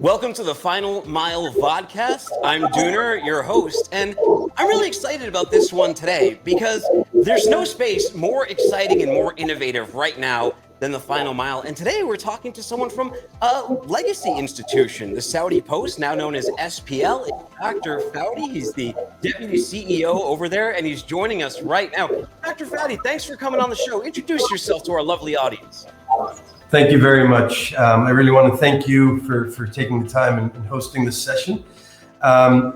Welcome to the Final Mile Vodcast. I'm Dooner, your host, and I'm really excited about this one today because there's no space more exciting and more innovative right now than the Final Mile. And today we're talking to someone from a legacy institution, the Saudi Post, now known as SPL. It's Dr. Fadi. He's the deputy CEO over there, and he's joining us right now. Dr. Fadi, thanks for coming on the show. Introduce yourself to our lovely audience. Thank you very much. I really want to thank you for taking the time and hosting this session.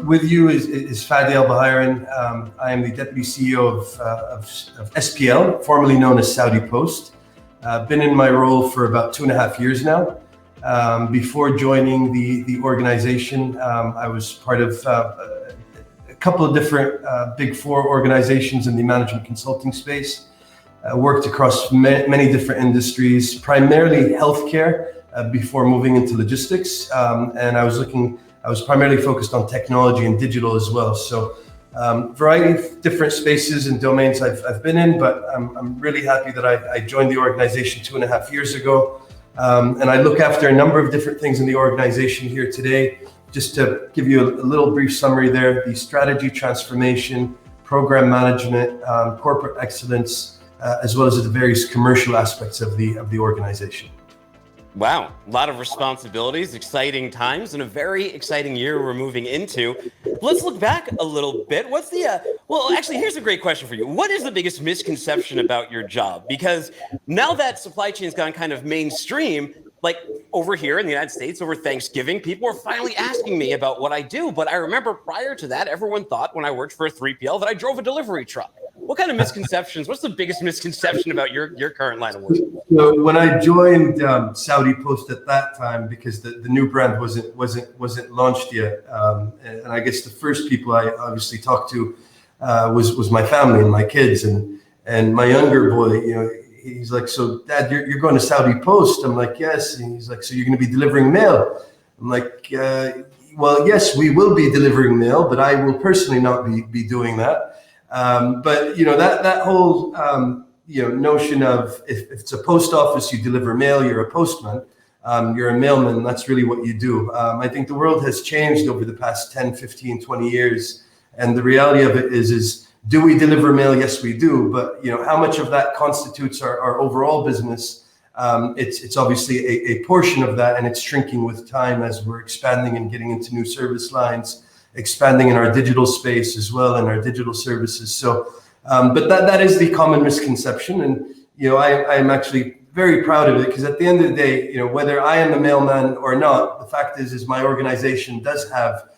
With you is Fadi Al-Buhairan. I am the Deputy CEO of SPL, formerly known as Saudi Post. Been in my role for about 2.5 years now. Before joining the organization, I was part of a couple of different Big Four organizations in the management consulting space. Worked across many different industries, primarily healthcare, before moving into logistics. And I was primarily focused on technology and digital as well. So variety of different spaces and domains I've been in, but I'm really happy that I joined the organization 2.5 years ago. And I look after a number of different things in the organization here today. Just to give you a little brief summary there, the strategy transformation, program management, corporate excellence, as well as the various commercial aspects of the organization. Wow, a lot of responsibilities, exciting times, and a very exciting year we're moving into. Let's look back a little bit. What's the, well, actually, here's a great question for you. What is the biggest misconception about your job? Because now that supply chain's gone kind of mainstream, like over here in the United States, over Thanksgiving, people are finally asking me about what I do. But I remember prior to that, everyone thought when I worked for a 3PL that I drove a delivery truck. What kind of misconceptions? What's the biggest misconception about your current line of work? So when I joined Saudi Post at that time, because the new brand wasn't launched yet, and I guess the first people I obviously talked to was my family and my kids, and my younger boy. You know, he's like, "So, Dad, you're going to Saudi Post?" I'm like, "Yes." And he's like, "So you're going to be delivering mail?" I'm like, "Well, yes, we will be delivering mail, but I will personally not be doing that." But you know, that whole notion of if it's a post office, you deliver mail, you're a postman, you're a mailman, that's really what you do. I think the world has changed over the past 10, 15, 20 years. And the reality of it is do we deliver mail? Yes, we do. But you know, how much of that constitutes our overall business? It's obviously a portion of that, and it's shrinking with time as we're expanding and getting into new service lines, expanding in our digital space as well and our digital services. So, but that is the common misconception. And, you know, I'm actually very proud of it because at the end of the day, you know, whether I am a mailman or not, the fact is my organization does have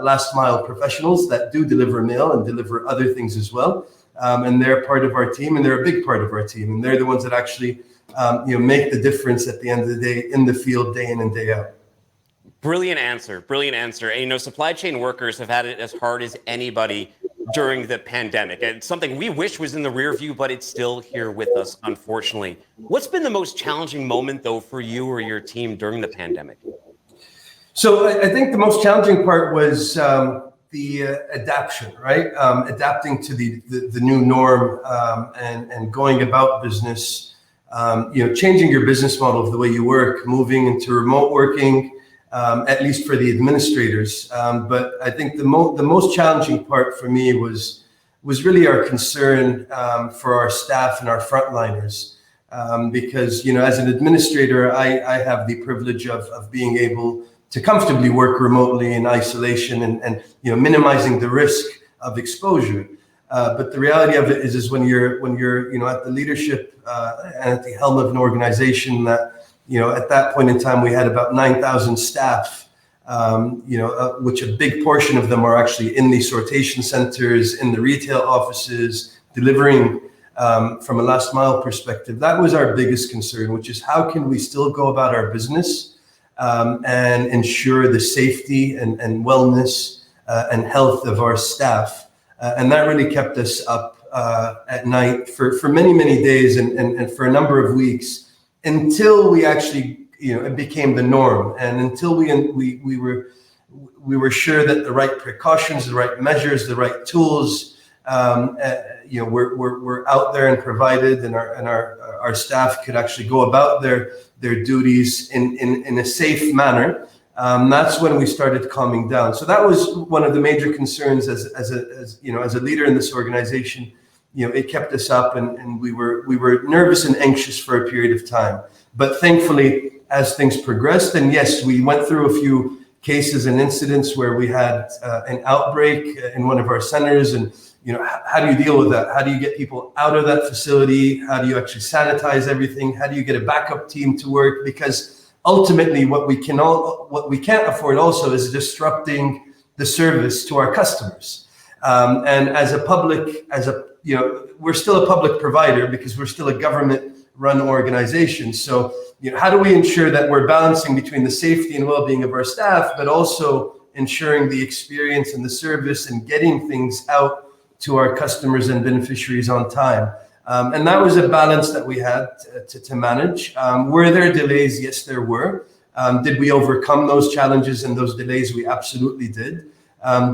last mile professionals that do deliver mail and deliver other things as well. And they're part of our team, and they're a big part of our team. And they're the ones that actually, make the difference at the end of the day in the field, day in and day out. Brilliant answer. And, you know, supply chain workers have had it as hard as anybody during the pandemic. And it's something we wish was in the rear view, but it's still here with us, unfortunately. What's been the most challenging moment, though, for you or your team during the pandemic? So I think the most challenging part was the adaptation, right? Adapting to the new norm and going about business, changing your business model of the way you work, moving into remote working, at least for the administrators. But I think the most challenging part for me was really our concern for our staff and our frontliners. Because, you know, as an administrator, I have the privilege of being able to comfortably work remotely in isolation and you know, minimizing the risk of exposure. But the reality of it is when you're you know, at the leadership and at the helm of an organization that, you know, at that point in time, we had about 9,000 staff, which a big portion of them are actually in the sortation centers, in the retail offices, delivering from a last mile perspective. That was our biggest concern, which is how can we still go about our business and ensure the safety and wellness and health of our staff. And that really kept us up at night for many, many days and for a number of weeks, until we actually, you know, it became the norm, and until we were sure that the right precautions, the right measures, the right tools, were out there and provided, and our staff could actually go about their duties in a safe manner. that's when we started calming down. So that was one of the major concerns as a leader in this organization. It kept us up, and we were nervous and anxious for a period of time. But thankfully, as things progressed, and yes, we went through a few cases and incidents where we had an outbreak in one of our centers, and how do you deal with that? How do you get people out of that facility? How do you actually sanitize everything? How do you get a backup team to work? Because ultimately, what we can't afford also is disrupting the service to our customers. And we're still a public provider because we're still a government-run organization. So, how do we ensure that we're balancing between the safety and well-being of our staff, but also ensuring the experience and the service and getting things out to our customers and beneficiaries on time? And that was a balance that we had to manage. Were there delays? Yes, there were. Did we overcome those challenges and those delays? We absolutely did.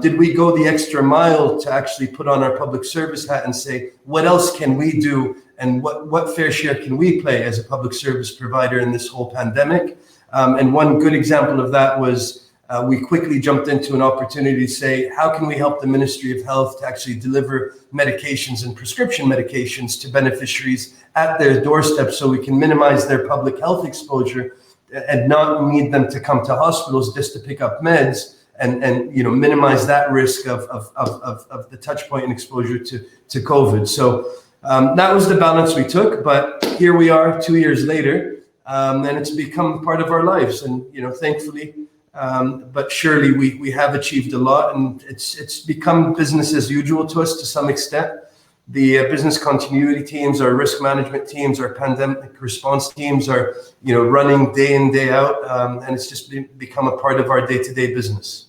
Did we go the extra mile to actually put on our public service hat and say, what else can we do? And what fair share can we play as a public service provider in this whole pandemic? And one good example of that was we quickly jumped into an opportunity to say, how can we help the Ministry of Health to actually deliver medications and prescription medications to beneficiaries at their doorstep so we can minimize their public health exposure and not need them to come to hospitals just to pick up meds and minimize that risk of the touch point and exposure to COVID. So that was the balance we took, but here we are 2 years later, and it's become part of our lives. And thankfully, but surely we have achieved a lot, and it's become business as usual to us to some extent. The business continuity teams, our risk management teams, our pandemic response teams are running day in, day out, and it's just become a part of our day-to-day business.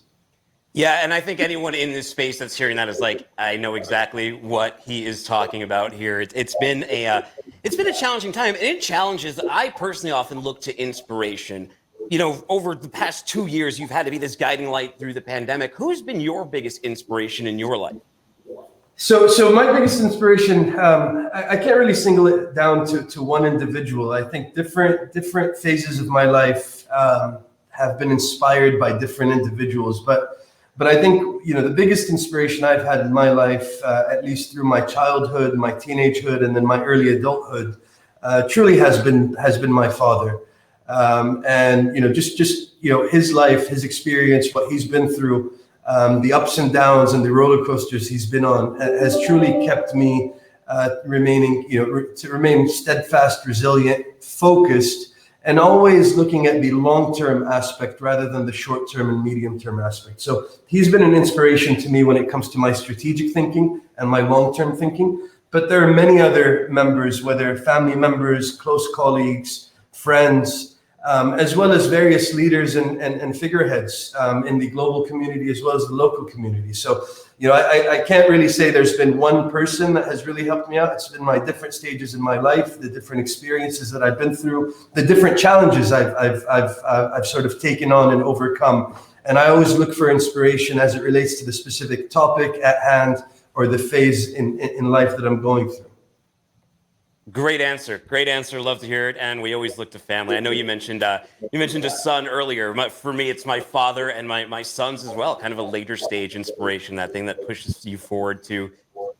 Yeah, and I think anyone in this space that's hearing that is like, I know exactly what he is talking about here. It's been a challenging time, and in challenges, I personally often look to inspiration. Over the past 2 years, you've had to be this guiding light through the pandemic. Who's been your biggest inspiration in your life? So my biggest inspiration, I can't really single it down to one individual. I think different phases of my life have been inspired by different individuals, but I think the biggest inspiration I've had in my life, at least through my childhood, my teenagehood, and then my early adulthood, truly has been my father. And just his life, his experience, what he's been through, the ups and downs and the roller coasters he's been on has truly kept me to remain steadfast, resilient, focused, and always looking at the long-term aspect rather than the short-term and medium-term aspect. So he's been an inspiration to me when it comes to my strategic thinking and my long-term thinking. But there are many other members, whether family members, close colleagues, friends, as well as various leaders and figureheads in the global community as well as the local community. So, I can't really say there's been one person that has really helped me out. It's been my different stages in my life, the different experiences that I've been through, the different challenges I've sort of taken on and overcome. And I always look for inspiration as it relates to the specific topic at hand or the phase in life that I'm going through. Great answer. Love to hear it. And we always look to family. I know you mentioned a son earlier. For me, it's my father and my sons as well. Kind of a later stage inspiration, that thing that pushes you forward to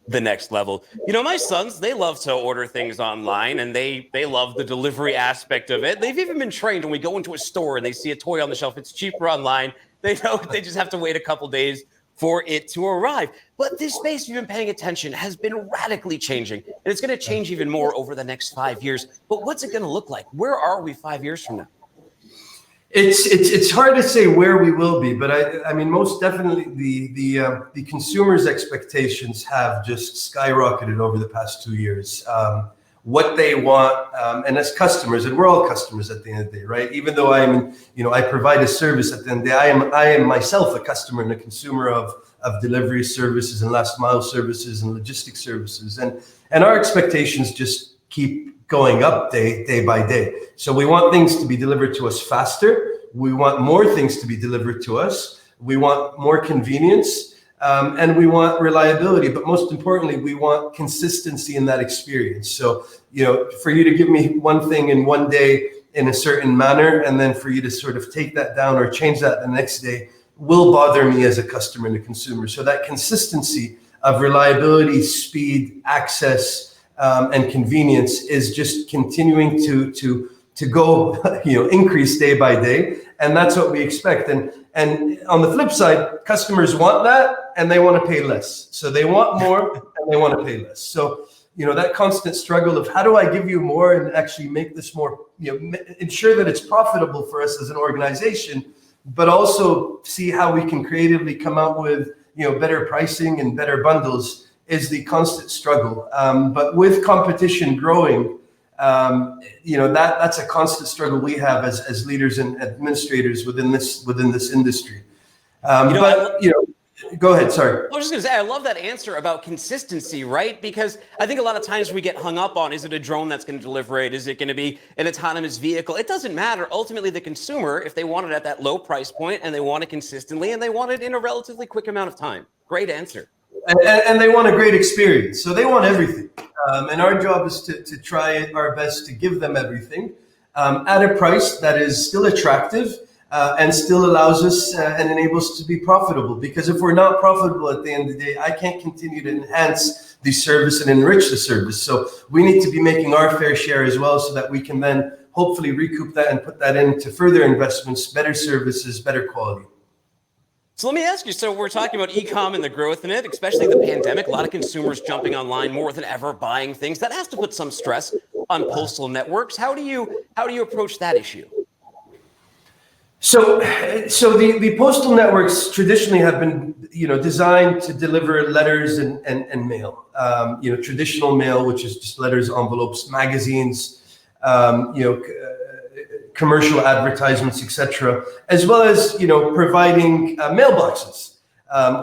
the next level. My sons, they love to order things online, and they love the delivery aspect of it. They've even been trained when we go into a store and they see a toy on the shelf, it's cheaper online. They know they just have to wait a couple days for it to arrive. But this space, if you've been paying attention, has been radically changing. And it's going to change even more over the next 5 years. But what's it going to look like? Where are we 5 years from now? It's hard to say where we will be, but I mean, most definitely the consumers' expectations have just skyrocketed over the past 2 years. What they want, and as customers, and we're all customers at the end of the day, right? Even though I provide a service at the end of the day, I am myself a customer and a consumer of delivery services and last mile services and logistics services, and our expectations just keep going up day by day. So we want things to be delivered to us faster. We want more things to be delivered to us. We want more convenience. And we want reliability, but most importantly, we want consistency in that experience. So, for you to give me one thing in one day in a certain manner, and then for you to sort of take that down or change that the next day will bother me as a customer and a consumer. So that consistency of reliability, speed, access, and convenience is just continuing to go, increase day by day, and that's what we expect. And on the flip side, customers want that, and they want to pay less. So they want more, and they want to pay less. So that constant struggle of how do I give you more and actually make this more, ensure that it's profitable for us as an organization, but also see how we can creatively come out with better pricing and better bundles is the constant struggle. But with competition growing, that's a constant struggle we have as leaders and administrators within this industry. Go ahead. Sorry. I was just going to say, I love that answer about consistency, right? Because I think a lot of times we get hung up on, is it a drone that's going to deliver it? Is it going to be an autonomous vehicle? It doesn't matter. Ultimately, the consumer, if they want it at that low price point and they want it consistently and they want it in a relatively quick amount of time. Great answer. And they want a great experience. So they want everything. And our job is to try our best to give them everything at a price that is still attractive, and still allows us and enables us to be profitable. Because if we're not profitable at the end of the day, I can't continue to enhance the service and enrich the service. So we need to be making our fair share as well, so that we can then hopefully recoup that and put that into further investments, better services, better quality. So let me ask you, so we're talking about e-com and the growth in it, especially the pandemic, a lot of consumers jumping online more than ever, buying things. That has to put some stress on postal networks. How do you approach that issue? So the postal networks traditionally have been, designed to deliver letters and mail. Traditional mail, which is just letters, envelopes, magazines, commercial advertisements, etc., as well as providing mailboxes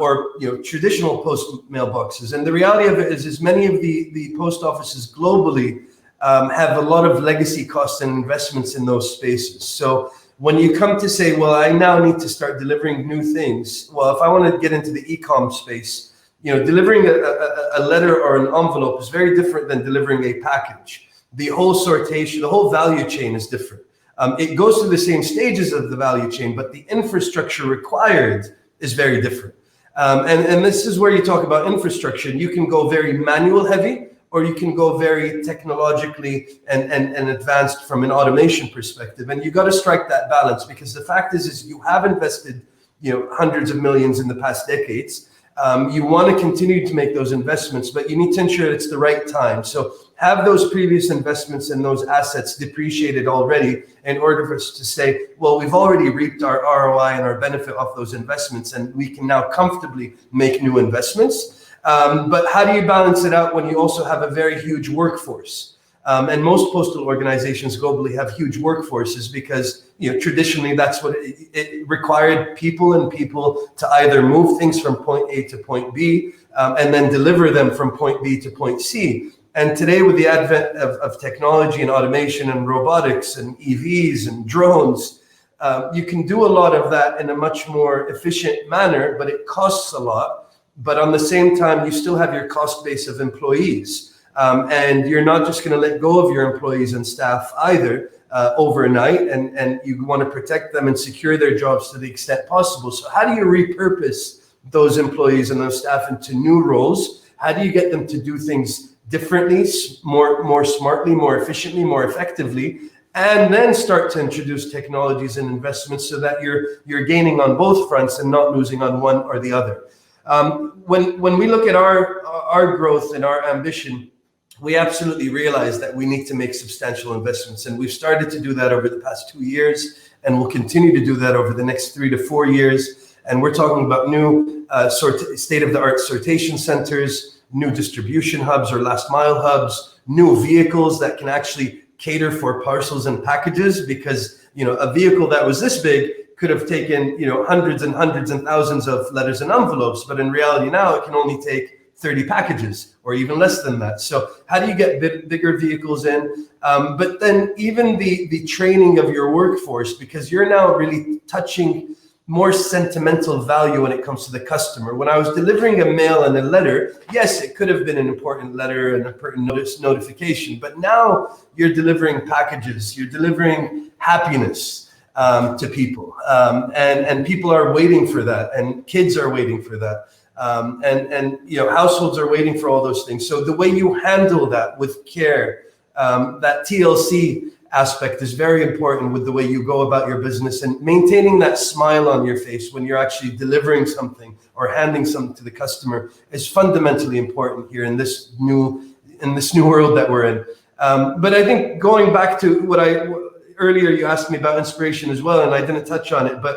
or traditional post mailboxes. And the reality of it is many of the post offices globally have a lot of legacy costs and investments in those spaces. So when you come to say, well, I now need to start delivering new things. Well, if I want to get into the e-com space, delivering a letter or an envelope is very different than delivering a package. The whole sortation, the whole value chain is different. It goes through the same stages of the value chain, but the infrastructure required is very different. And this is where you talk about infrastructure. You can go very manual heavy, or you can go very technologically and advanced from an automation perspective. And you got to strike that balance, because the fact is you have invested, hundreds of millions in the past decades. You want to continue to make those investments, but you need to ensure it's the right time. So have those previous investments and those assets depreciated already, in order for us to say, well, we've already reaped our ROI and our benefit off those investments, and we can now comfortably make new investments. But how do you balance it out when you also have a very huge workforce? And most postal organizations globally have huge workforces, because traditionally that's what it required, people to either move things from point A to point B, and then deliver them from point B to point C. And today, with the advent of technology and automation and robotics and EVs and drones, you can do a lot of that in a much more efficient manner, but it costs a lot. But on the same time, you still have your cost base of employees. And you're not just going to let go of your employees and staff either overnight. And you want to protect them and secure their jobs to the extent possible. So how do you repurpose those employees and those staff into new roles? How do you get them to do things differently, more smartly, more efficiently, more effectively? And then start to introduce technologies and investments so that you're gaining on both fronts and not losing on one or the other. When we look at our growth and our ambition, we absolutely realize that we need to make substantial investments. And we've started to do that over the past 2 years, and we'll continue to do that over the next 3 to 4 years. And we're talking about new state-of-the-art sortation centers, new distribution hubs or last mile hubs, new vehicles that can actually cater for parcels and packages, because a vehicle that was this big could have taken hundreds and hundreds and thousands of letters and envelopes, but in reality now it can only take 30 packages or even less than that. So how do you get bigger vehicles in? But then even the training of your workforce, because you're now really touching more sentimental value when it comes to the customer. When I was delivering a mail and a letter, yes, it could have been an important letter and an important notification, but now you're delivering packages, you're delivering happiness to people, and people are waiting for that, and kids are waiting for that, and households are waiting for all those things. So the way you handle that with care, that TLC aspect is very important with the way you go about your business, and maintaining that smile on your face when you're actually delivering something or handing something to the customer is fundamentally important here in this new world that we're in. But I think going back to what earlier you asked me about inspiration as well, and I didn't touch on it, but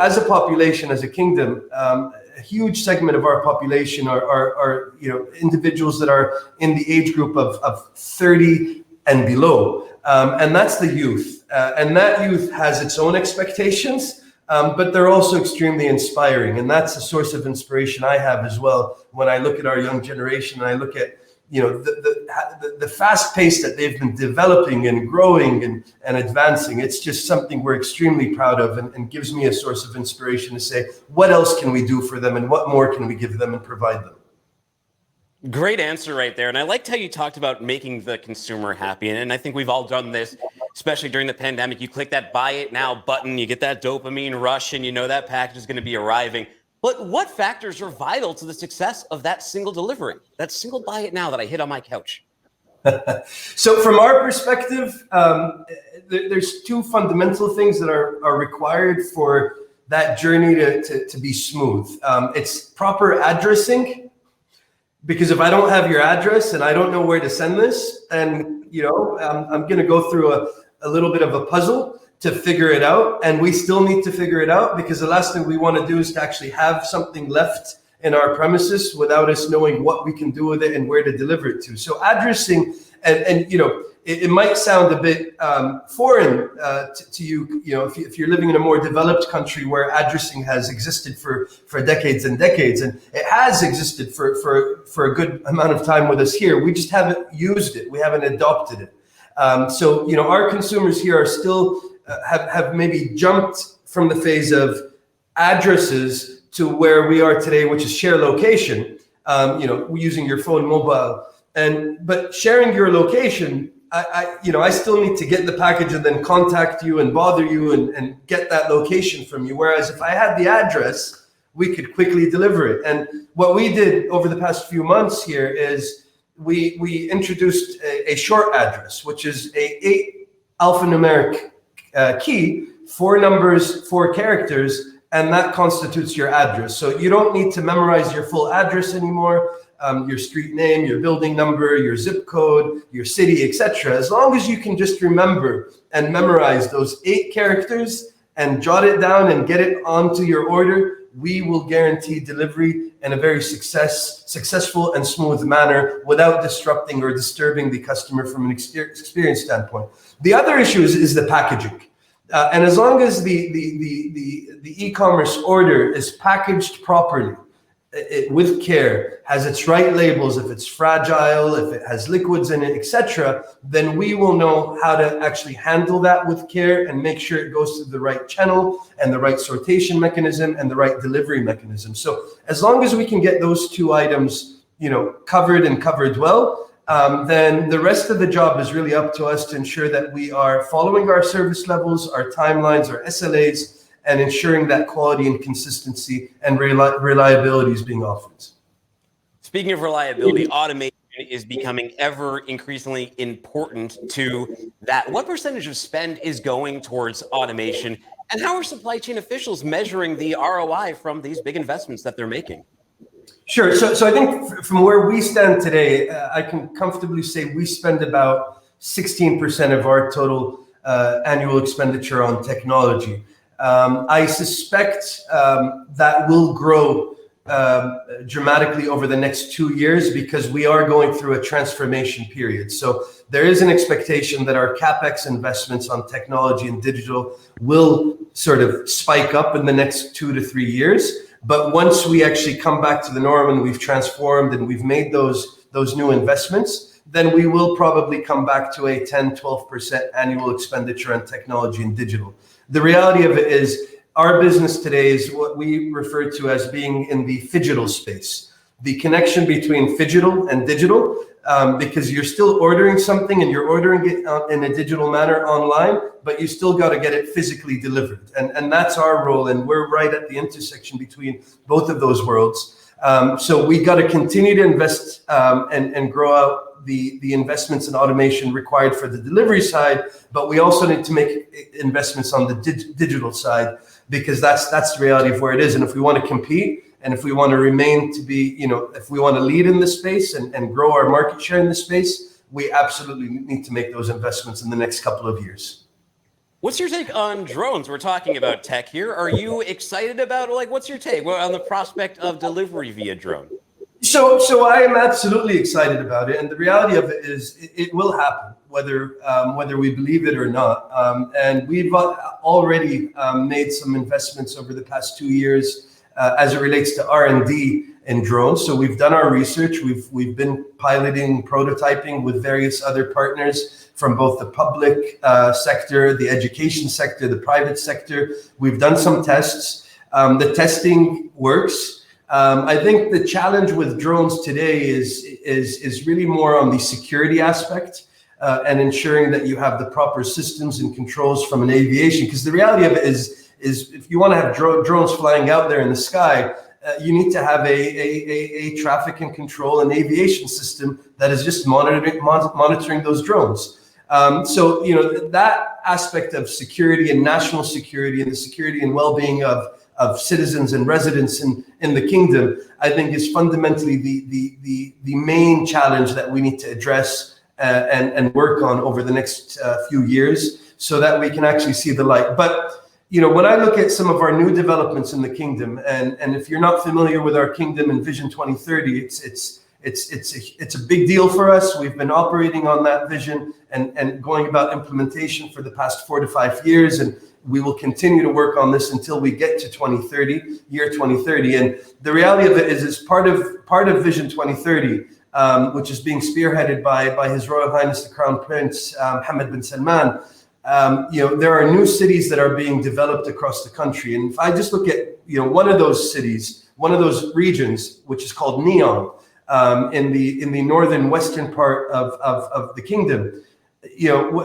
as a population, as a kingdom, a huge segment of our population are individuals that are in the age group of 30 and below. And that's the youth. And that youth has its own expectations, but they're also extremely inspiring. And that's a source of inspiration I have as well when I look at our young generation and I look at the fast pace that they've been developing and growing and advancing. It's just something we're extremely proud of, and gives me a source of inspiration to say, what else can we do for them and what more can we give them and provide them? Great answer right there. And I liked how you talked about making the consumer happy. And I think we've all done this, especially during the pandemic. You click that buy it now button, you get that dopamine rush, and that package is going to be arriving. But what factors are vital to the success of that single delivery, that single buy it now that I hit on my couch? So from our perspective, there's two fundamental things that are required for that journey to be smooth. It's proper addressing. Because if I don't have your address and I don't know where to send this, then I'm going to go through a little bit of a puzzle to figure it out. And we still need to figure it out, because the last thing we want to do is to actually have something left in our premises without us knowing what we can do with it and where to deliver it to. So addressing, and it might sound a bit foreign to you, if you're living in a more developed country where addressing has existed for decades and decades, and it has existed for a good amount of time with us here. We just haven't used it. We haven't adopted it. So our consumers here are still have maybe jumped from the phase of addresses to where we are today, which is share location. Using your phone, mobile, but sharing your location. I still need to get the package and then contact you and bother you and get that location from you. Whereas if I had the address, we could quickly deliver it. And what we did over the past few months here is we introduced a short address, which is a 8 alphanumeric key, 4 numbers, 4 characters, and that constitutes your address. So you don't need to memorize your full address anymore. Your street name, your building number, your zip code, your city, etc. As long as you can just remember and memorize those 8 characters and jot it down and get it onto your order, we will guarantee delivery in a very successful and smooth manner without disrupting or disturbing the customer from an experience standpoint. The other issue is the packaging. And as long as the e-commerce order is packaged properly, with care, has its right labels, if it's fragile, if it has liquids in it, etc., then we will know how to actually handle that with care and make sure it goes to the right channel and the right sortation mechanism and the right delivery mechanism. So as long as we can get those 2 items, covered well, then the rest of the job is really up to us to ensure that we are following our service levels, our timelines, our SLAs, and ensuring that quality and consistency and reliability is being offered. Speaking of reliability, automation is becoming ever increasingly important to that. What percentage of spend is going towards automation, and how are supply chain officials measuring the ROI from these big investments that they're making? Sure. So I think from where we stand today, I can comfortably say we spend about 16% of our total annual expenditure on technology. I suspect that will grow dramatically over the next 2 years because we are going through a transformation period. So there is an expectation that our CapEx investments on technology and digital will sort of spike up in the next 2 to 3 years. But once we actually come back to the norm and we've transformed and we've made those new investments, then we will probably come back to a 10, 12% annual expenditure on technology and digital. The reality of it is our business today is what we refer to as being in the phygital space, the connection between phygital and digital, because you're still ordering something and you're ordering it in a digital manner online, but you still got to get it physically delivered. And that's our role. And we're right at the intersection between both of those worlds. So we got to continue to invest and grow out the investments in automation required for the delivery side, but we also need to make investments on the digital side, because that's the reality of where it is. And if we want to compete, and if we want to remain to be, if we want to lead in this space and grow our market share in this space, we absolutely need to make those investments in the next couple of years. What's your take on drones? We're talking about tech here. Are you excited about, what's your take on the prospect of delivery via drone? So I am absolutely excited about it. And the reality of it is it will happen, whether we believe it or not. And we've already made some investments over the past 2 years as it relates to R&D in drones. So we've done our research. We've been piloting, prototyping with various other partners from both the public sector, the education sector, the private sector. We've done some tests. The testing works. I think the challenge with drones today is really more on the security aspect and ensuring that you have the proper systems and controls from an aviation. Because the reality of it is if you want to have drones flying out there in the sky, you need to have a traffic and control and aviation system that is just monitoring those drones. So that aspect of security and national security and the security and well-being of citizens and residents in the kingdom, I think is fundamentally the main challenge that we need to address and work on over the next few years, so that we can actually see the light. But when I look at some of our new developments in the kingdom, and if you're not familiar with our kingdom and Vision 2030, it's a big deal for us. We've been operating on that vision and going about implementation for the past 4 to 5 years, and we will continue to work on this until we get to year 2030. And the reality of it is part of Vision 2030, which is being spearheaded by His Royal Highness the Crown Prince Mohammed bin Salman. There are new cities that are being developed across the country. And if I just look at one of those cities, one of those regions, which is called Neom, in the northern western part of the kingdom,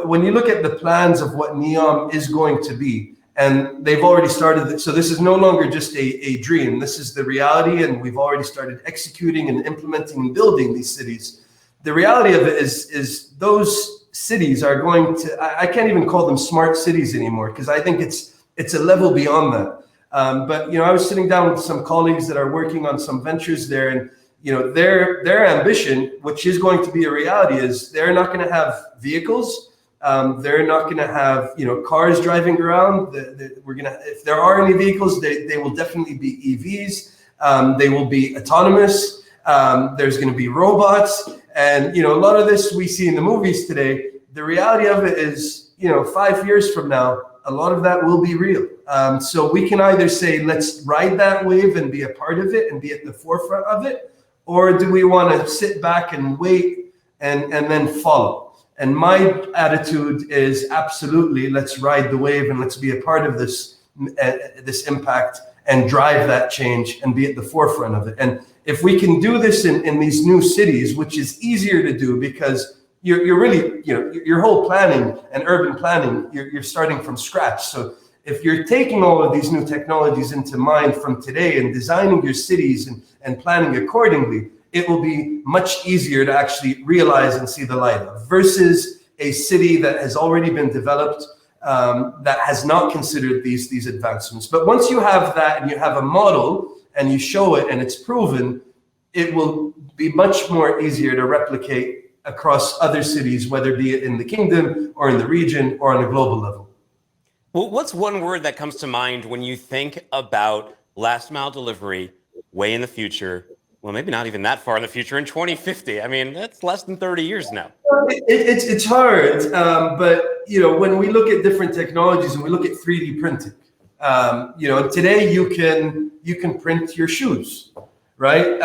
when you look at the plans of what Neom is going to be, and they've already started. So this is no longer just a dream. This is the reality, and we've already started executing and implementing and building these cities. The reality of it is those cities are going to, I can't even call them smart cities anymore, because I think it's a level beyond that. But I was sitting down with some colleagues that are working on some ventures there, and their ambition, which is going to be a reality, is they're not going to have vehicles. They're not going to have cars driving around. If there are any vehicles, they will definitely be EVs. They will be autonomous. There's going to be robots, and a lot of this we see in the movies today. The reality of it is, 5 years from now, a lot of that will be real. So we can either say, let's ride that wave and be a part of it and be at the forefront of it, or do we want to sit back and wait and then follow? And my attitude is absolutely, let's ride the wave and let's be a part of this impact and drive that change and be at the forefront of it. And if we can do this in these new cities, which is easier to do because you're really, your whole planning and urban planning, you're starting from scratch. So if you're taking all of these new technologies into mind from today and designing your cities and planning accordingly, it will be much easier to actually realize and see the light of, versus a city that has already been developed, that has not considered these advancements. But once you have that and you have a model and you show it and it's proven, it will be much more easier to replicate across other cities, whether be it in the kingdom or in the region or on a global level. Well, what's one word that comes to mind when you think about last mile delivery way in the future? Well, maybe not even that far in the future, in 2050. I mean, that's less than 30 years now. It's hard, but when we look at different technologies and we look at 3D printing, today you can print your shoes, right?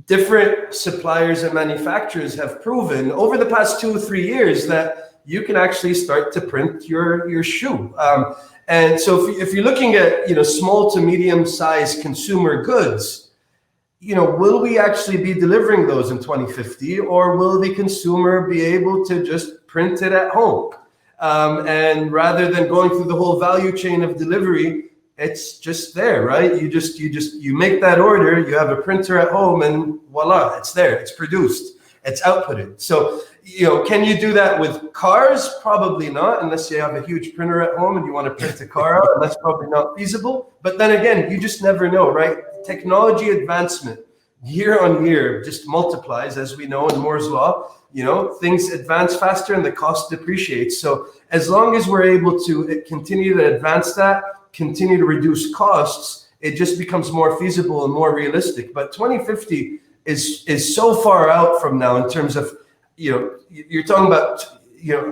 Different suppliers and manufacturers have proven over the past 2 or 3 years that you can actually start to print your shoe. And so if you're looking at, small to medium sized consumer goods, will we actually be delivering those in 2050, or will the consumer be able to just print it at home? And rather than going through the whole value chain of delivery, it's just there, right? You make that order, you have a printer at home, and voila, it's there, it's produced, it's outputted. So, can you do that with cars? Probably not, unless you have a huge printer at home and you want to print a car out, and that's probably not feasible. But then again, you just never know, right? Technology advancement year on year just multiplies, as we know in Moore's law. Things advance faster and the cost depreciates. So as long as we're able to continue to advance that, continue to reduce costs, it just becomes more feasible and more realistic. But 2050 is so far out from now in terms of, you're talking about,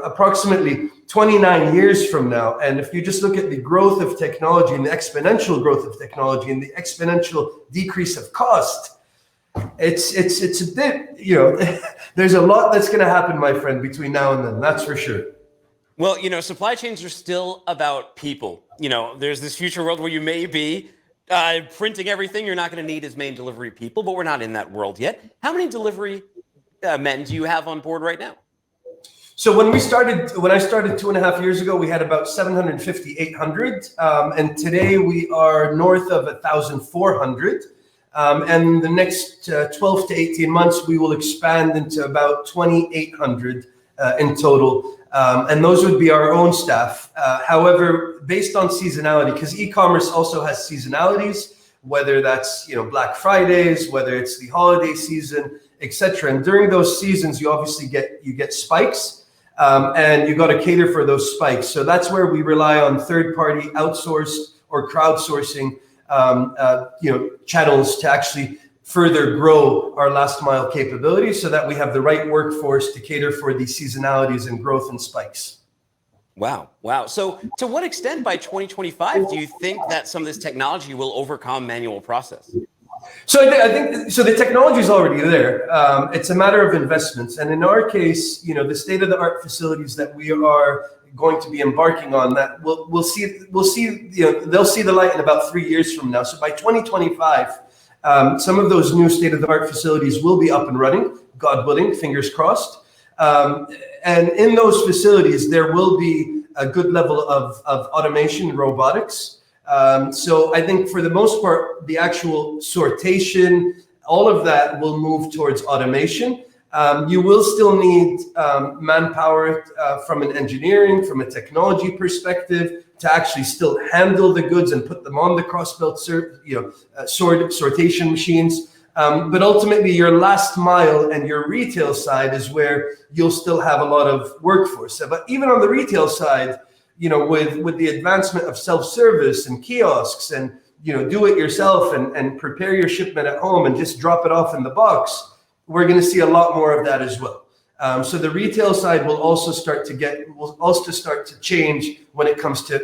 approximately 29 years from now. And if you just look at the growth of technology and the exponential growth of technology and the exponential decrease of cost, it's a bit, there's a lot that's going to happen, my friend, between now and then. That's for sure. Well, supply chains are still about people. There's this future world where you may be printing everything. You're not going to need as many delivery people, but we're not in that world yet. How many delivery men do you have on board right now? So when I started 2.5 years ago, we had about 750, 800. And today we are north of 1,400. And the next 12 to 18 months, we will expand into about 2,800 in total. And those would be our own staff. However, based on seasonality, because e-commerce also has seasonalities, whether that's Black Fridays, whether it's the holiday season, etc. And during those seasons, you obviously get spikes, and you got to cater for those spikes. So that's where we rely on third-party outsourced or crowdsourcing channels to actually further grow our last mile capabilities so that we have the right workforce to cater for the seasonalities and growth and spikes. Wow. So to what extent by 2025 do you think that some of this technology will overcome manual process? So I think so. The technology is already there. It's a matter of investments, and in our case, the state-of-the-art facilities that we are going to be embarking on, that we'll see. They'll see the light in about 3 years from now. So by 2025, some of those new state-of-the-art facilities will be up and running. God willing, fingers crossed. And in those facilities, there will be a good level of automation and robotics. So I think for the most part, the actual sortation, all of that will move towards automation. You will still need manpower from an engineering, from a technology perspective, to actually still handle the goods and put them on the cross-belt sortation machines. But ultimately, your last mile and your retail side is where you'll still have a lot of workforce. But even on the retail side, with the advancement of self-service and kiosks and, do it yourself and prepare your shipment at home and just drop it off in the box, we're going to see a lot more of that as well. So the retail side will also start to change when it comes to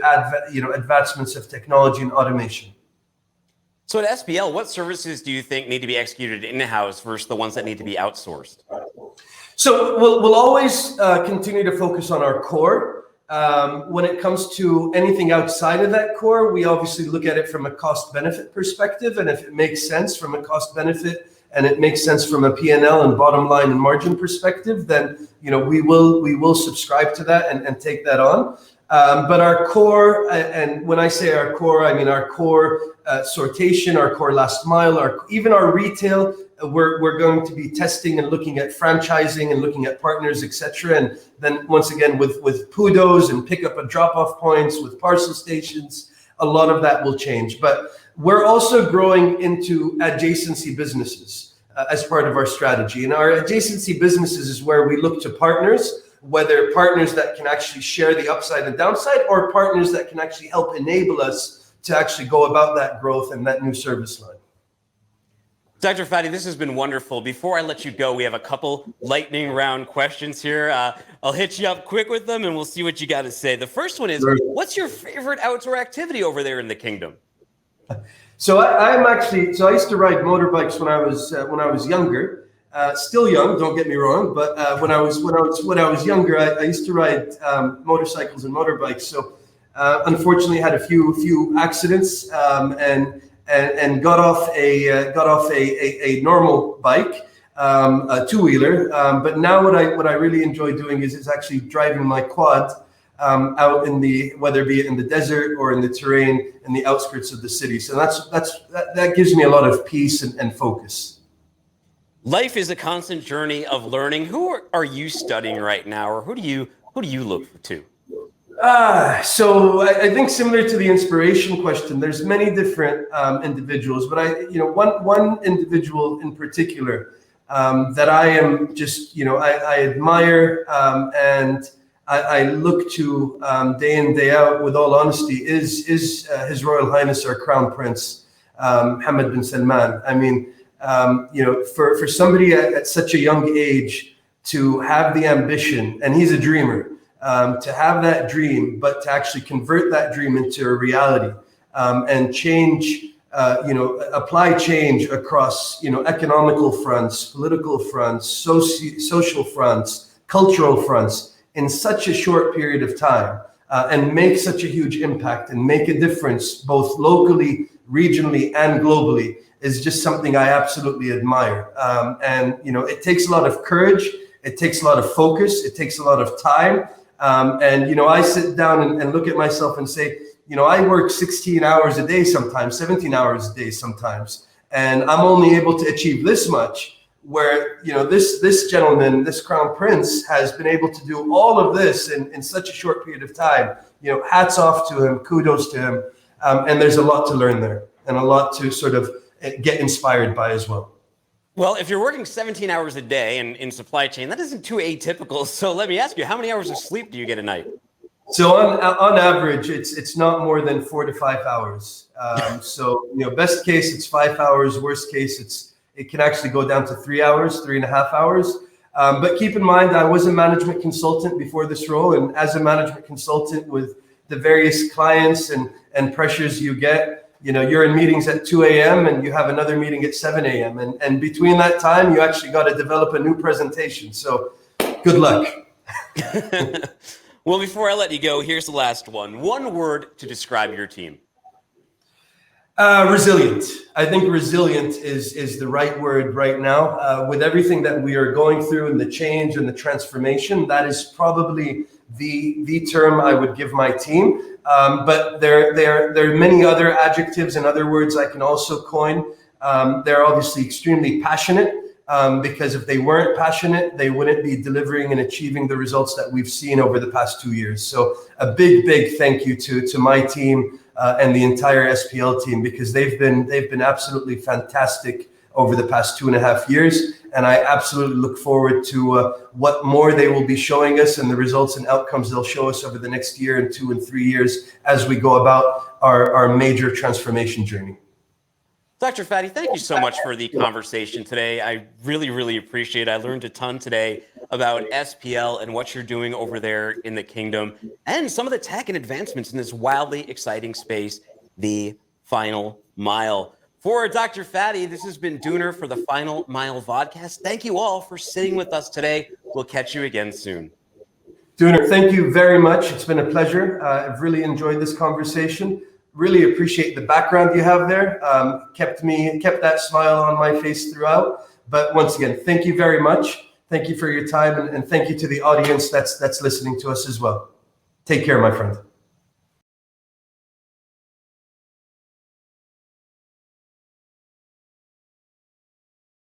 advancements of technology and automation. So at SPL, what services do you think need to be executed in-house versus the ones that need to be outsourced? So we'll always continue to focus on our core. When it comes to anything outside of that core, we obviously look at it from a cost-benefit perspective, and if it makes sense from a cost-benefit and it makes sense from a P&L and bottom line and margin perspective, then we will subscribe to that and take that on. But our core, and when I say our core, I mean our core sortation, our core last mile, even our retail. We're going to be testing and looking at franchising and looking at partners, etc. And then once again with PUDOs and pick up and drop off points, with parcel stations, a lot of that will change. But we're also growing into adjacency businesses as part of our strategy. And our adjacency businesses is where we look to partners, whether partners that can actually share the upside and downside, or partners that can actually help enable us to actually go about that growth and that new service line. Dr. Fadi, this has been wonderful. Before I let you go, we have a couple lightning round questions here. I'll hit you up quick with them and we'll see what you got to say. The first one is, what's your favorite outdoor activity over there in the kingdom? So I used to ride motorbikes when I was younger. Still young, don't get me wrong, but when I was younger, I used to ride motorcycles and motorbikes. So Unfortunately, had a few accidents and got off a normal bike, a two-wheeler. But now what I really enjoy doing is actually driving my quad out in whether it be in the desert or in the terrain in the outskirts of the city. So that gives me a lot of peace and focus. Life is a constant journey of learning. Who are you studying right now, or who do you look to? So I think similar to the inspiration question, there's many different individuals, but one individual in particular that I am just, I admire and I look to day in, day out, with all honesty, is His Royal Highness, our Crown Prince, Mohammed bin Salman. I mean, for somebody at such a young age to have the ambition, and he's a dreamer, to have that dream, but to actually convert that dream into a reality, and change, apply change across, economical fronts, political fronts, social fronts, cultural fronts in such a short period of time, and make such a huge impact and make a difference both locally, regionally, and globally is just something I absolutely admire. And it takes a lot of courage, it takes a lot of focus, it takes a lot of time. And I sit down and look at myself and say, I work 16 hours a day sometimes, 17 hours a day sometimes, and I'm only able to achieve this much, where this gentleman, this Crown Prince, has been able to do all of this in such a short period of time. Hats off to him, kudos to him. And there's a lot to learn there and a lot to sort of get inspired by as well. Well, if you're working 17 hours a day in supply chain, that isn't too atypical. So let me ask you, how many hours of sleep do you get a night? So on average, it's not more than 4 to 5 hours. So best case it's 5 hours. Worst case it can actually go down to 3 hours, 3.5 hours. But keep in mind, I was a management consultant before this role, and as a management consultant, with the various clients and pressures you get, you're in meetings at 2 a.m. and you have another meeting at 7 a.m. And between that time, you actually got to develop a new presentation. So good luck. Well, before I let you go, here's the last one. One word to describe your team. Resilient. I think resilient is the right word right now. With everything that we are going through and the change and the transformation, that is probably the term I would give my team. But there are many other adjectives and other words I can also coin. They're obviously extremely passionate, because if they weren't passionate, they wouldn't be delivering and achieving the results that we've seen over the past 2 years. So a big thank you to my team and the entire SPL team, because they've been absolutely fantastic over the past 2.5 years. And I absolutely look forward to what more they will be showing us and the results and outcomes they'll show us over the next year and 2 and 3 years as we go about our major transformation journey. Dr. Fadi, thank you so much for the conversation today. I really appreciate it. I learned a ton today about SPL and what you're doing over there in the kingdom and some of the tech and advancements in this wildly exciting space, the final mile. For Dr. Fadi, this has been Dooner for the Final Mile Vodcast. Thank you all for sitting with us today. We'll catch you again soon. Dooner, thank you very much. It's been a pleasure. I've really enjoyed this conversation. Really appreciate the background you have there. Kept that smile on my face throughout. But once again, thank you very much. Thank you for your time, and thank you to the audience that's listening to us as well. Take care, my friend.